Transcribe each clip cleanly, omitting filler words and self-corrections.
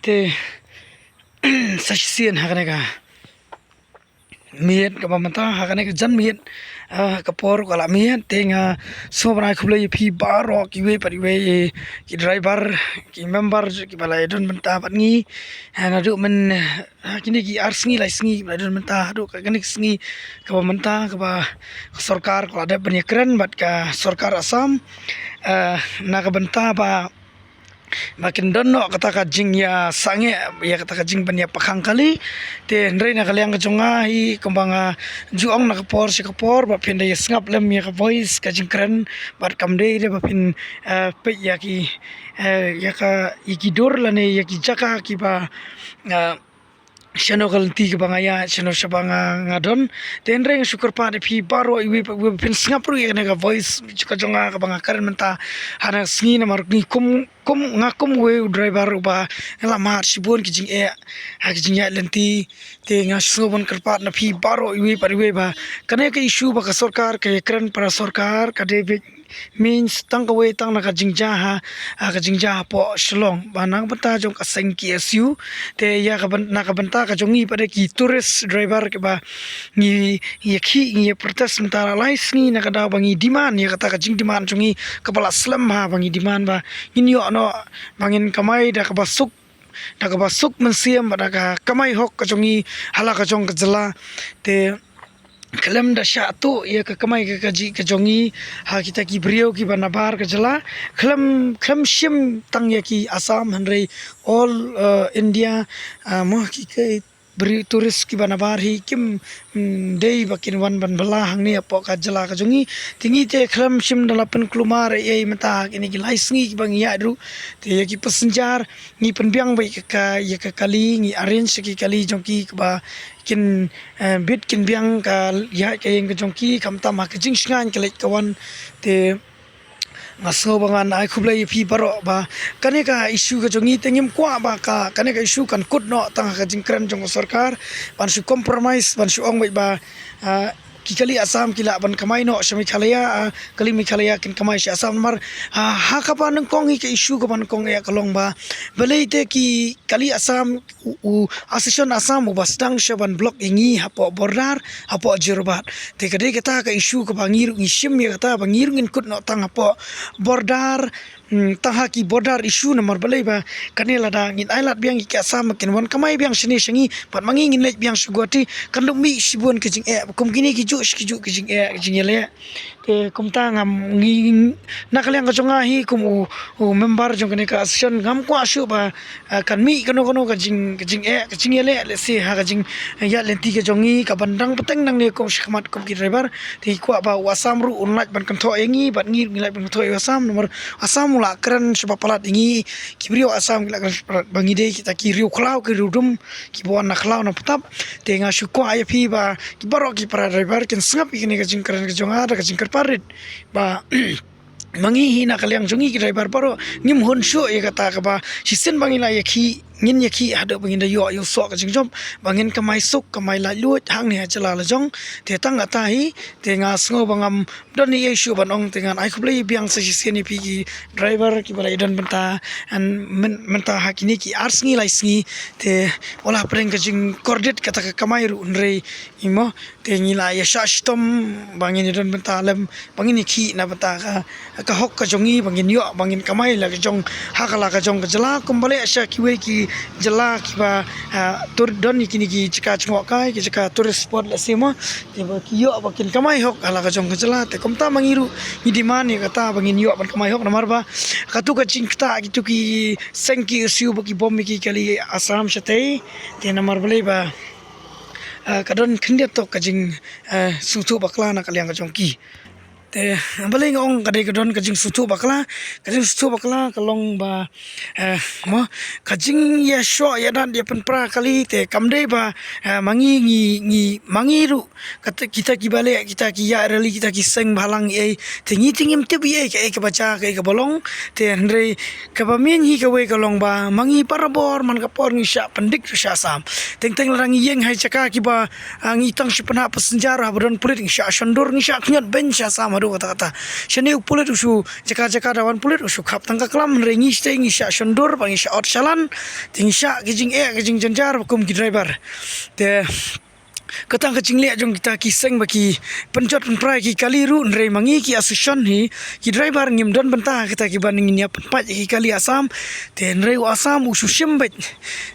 te sasien hakane ka miet ka pamata hakane ka jan miet ka por kala miet tenga sobra khuble phi baro ki we pari we ki driver ki member ki balai don menta patngi na du men kini ki arsingi lai singi balai don menta du ka kini singi ka pamata ka ba sarkar ko ada penyekran bat ka sarkar Assam na ka benta ba makin dono kata kajing ya sange ya kata kajing banya pakang kali te ndrei na kaliang kajonga hi kumbanga juong na kapor si kapor ba pinda ya sngap lem ya ka voice kajing keren bat kamde de ba pin pe ya ki ya ka iki dor lane ya ki jaka ki ba Shano kalti ke bangaya shano shabanga ngadon tenreng syukur pa de phi baro iwi pin singapur ya ne ka voice ka jonga ka banga karen menta hana singi na mar ni kum ngakum we driver ba la mar sibon ki jing e ha ki jing ya lenti te nga sobon kerpa na phi baro iwi pariwe ba kane ka issue ba ka sarkar ke kren para sarkar ka de means tang ka we tang na ka jingja ha ka jingja po shlong ba nang bata jong ka seng ki su te ya ka na ka banta ka jongi pada ki tourist driver ke ba ni ye khi ni protest mentara lais ni na ka da bangi demand ya kata ka jing demand jongi kepala slam ha bangi demand ba ni yo no bangin kamai da ka basuk da ka basuk mensiam da ka kamai hok ka jongi hala ka jong ka jela te kelam da syatu ya ka kamai ka kaji ka jongi ha kita ki brio ki banabar ka jela kelam shim tang ya ki Assam handrei all India mo ki ke beri turis ki banabar hi kim dei bakin wan ban bala hang ni apo ka jela ka jongi tingi te kelam shim dalapan klumar ye mata kini ki laisengi ki bang ya ru te ya ki passenger ni penbiang bai ka ya ka kali ni arrange ki kali jongki ba kin bit kin biang ka ya ka yang jongki kamta ma ka jing sngan ka lek kawan te ngaso bangan ai khublai phi baro ba kane ka issue ka jongi tengim kwa ba ka kane ka issue kan kut no tang ka jingkran jong sarkar ban su compromise ban su ong bai ba ki kali Assam kila ban kamai no shami khalaya kali mi khalaya kin kamai shi Assam mar ha ka ban kong hi ka issue ka ban kong ya kalong ba belai te ki kali Assam u association Assam u basdang shaban block ingi hapo border hapo jirbat te kade kata ka issue ka bangir ngishim ya kata bangir ngin kut no tang hapo border taha ki border issue nomor belai ba kanela da ngin ailat biang ki Assam kin wan kamai biang shini shangi pat mangi ngin lek biang sugoti kan dum mi sibun ke jing e kum kini ki ju ki jing e jing ele ke kum ta ngam ngi nakaliang ka jonga hi kum u member jong kene ka association ngam kwa shu ba kan mi kano ka jing e jing ele le se ha ka jing ya lenti ke jongi ka bandang peteng nang ne kum shikmat kum ki driver ti kwa ba Assam ru unlak ban kan tho yengi bat ngir ngilai ban tho Assam nomor Assam la keren sebab palat ingi kibrio Assam la bangi de kita ki riu khlau ki rudum ki bon na khlau na patap tenga syuko ay phi ba ki baro ki para driver kin sngap ki ne ka jing keren ka jonga da ka jing parit ba mangi hina kaliang jongi ki driver baro ngim hon sho ye kata ka ba sisen bangi la ye khi ngin ye khi hado bangin da yo so ka jing jom bangin kamai suk kamai la lut hang ne chala la jong te tang ata hi te nga sngo bangam don ye shu banong te ngan ai khublei biang sa sisen ni pi ki driver ki balai don benta an menta hakini ki arsngi lai sngi te ola preng ka jing kordit kata ka kamai ru unrei imo te ngi la ya shashtom bangin don benta lem bangin ni khi na benta ka hok ka jongi bangin yo bangin kamai la ka jong hakala ka jong ka jala kumbale asha ki we ki jala ki ba tur don ni kini ki chika chngok kai ki chika tourist spot la sima te ba ki yo bakin kamai hok ala ka jong ka jala te komta mangiru ni diman ni kata bangin yo ban kamai hok namar ba katu ka chingta ki tu ki sengki usiu ba ki bom ki kali Assam shate te namar bale ba kadon khindet to ka jing sutu bakla na kaliang ka jong ki te baleng ong kadai kadon kajing sutu bakla kalong ba mo kajing ya sho ya dan dia penpra kali te kamdei ba mangi ngi mangi ru kata kita ki bale kita ki ya rali kita ki seng balang ei te ngi tingim te bi ei ka baca ka bolong te ndrei ka ba min hi ka we kalong ba mangi parabor man ka por ngi sha pendik sha sam teng larang yeng hai chaka ki ba ngi tang shipna passenger ha bodon pulit ngi sha shandur ngi sha knyat ben sha sam madu kata-kata shani upulet usu jaka-jaka dawan pulet usu khap tangka klam rengi stay ngi sha shondur bangi sha out shalan ting sha kijing kijing janjar kum ki driver te katang kecing liat jong kita kiseng bagi penjot penprai ki kali ru nrei mangi ki asusion hi ki driver ngim don bentah kita ki banding nya penpat ki kali asam te nrei asam usu syembet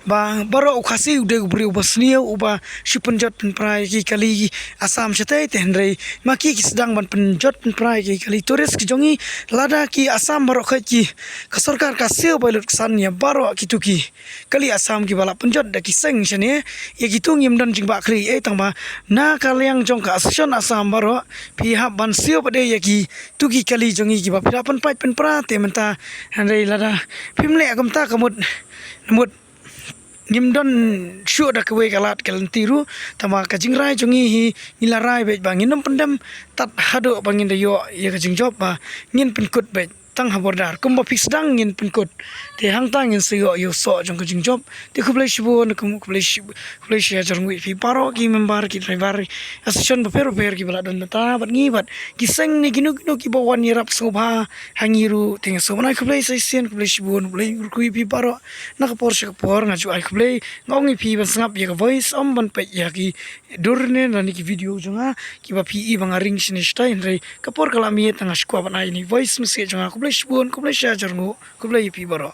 ba baro ukasi ude bri ubasnia uba shu penjot penprai ki kali asam chatai te nrei maki ki sedang ban penjot penprai ki kali turis ki jongi lada ki asam baro ki kasorkar kasih balut kesan ya baro ki tuki kali asam ki bala penjot da kiseng shane ya gitu ngim don jing bakri tangba na kalyang jong ka asion asam baro pihak ban sio pade yaki tuki kali jongi ki ba pira pen pai pen pra te menta handai lada pimle agamta kamut namut ngimdon syu da kwe kalat kalantiru tama kajing rai jongi hi nilarai be bangin pendam tat hado bangin da yo ya kajing job ba ngin penkut be tang habordar kumba fix dang ngin penkut te hang tang ngin syo yo so jong kajing job te kublai shibon kum kublai shia jarngui fi paro ki member ki driver asion ba pero ki bala don ta bat ngi bat ki seng ni ginu ki bawan ni rap sobha hangiru ting so na kublai sesien kublai shibon kublai kui fi paro na ka por ngaju ai kublai ngongi fi ban sangap ya voice om ban pe ya ki durne na ni ki video jonga ki ba pi bang ring sini stain rei ka por kalami tanga skwa ban ai ni voice message jonga kublai shibon kublai shia jarngu kublai fi paro